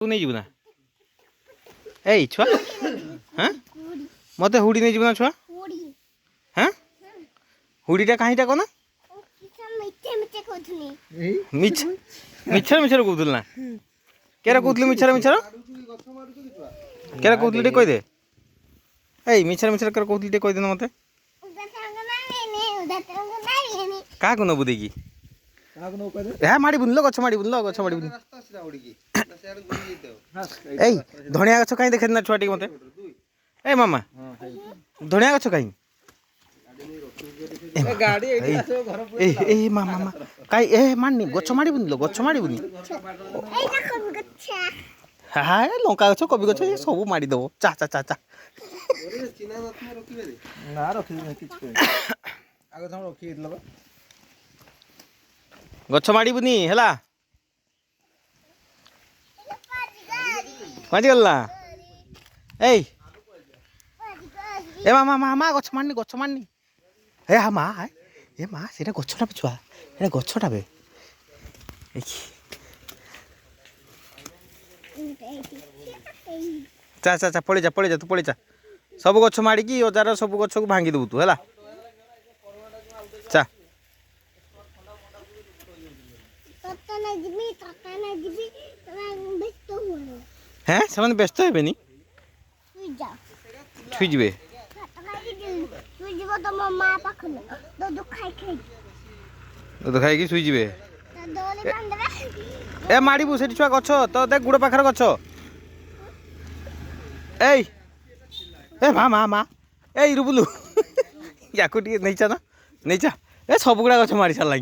तू नहीं जीवना ए छुआ हाँ मत हुडी नहीं जीवना छुआ हाँ हुडीटा कहींटा कौन मिछर मिछर कहूल ना केरा कहूल मिछर मिछर केरा कहूल टे कहीदे ए मिछर मिछर केरा कहूल टे कहीदे मत क्या नबू देखी माड़ी बुनल गच माड़ी बुनल गच माड़ी बुन ए धनिया गछ कहीं देखे ना छुआ मत ए मामा धनिया गछ कहीं ए मामा मामा कहीं ए मानी गछ माड़ी बुनल गछ माड़ी बुनी हाँ लंका गछ कबी गछ सब माड़ी दब चा चा चा चा गछ माड़ी बुनी है कहाँ गला ए मामा मामा गछ मारनी हे हाँ माँ ए माँ से गछटा छुआ ए गछटा बे चा चा चा पड़ी जा तू पड़ी जा सब गछ माड़ी अजार सब गछ को भांगी देबू तू है चा हैं से व्यस्त हे छुईजे दूध खाई शुईजे ए माड़बू से छुआ गछ तो देख गुड़ पाखर गछ ए माँ माँ माँ ए रुबुलु या नहीं चा ना नहीं चा ए सब गुड़ा गछ मारी सारा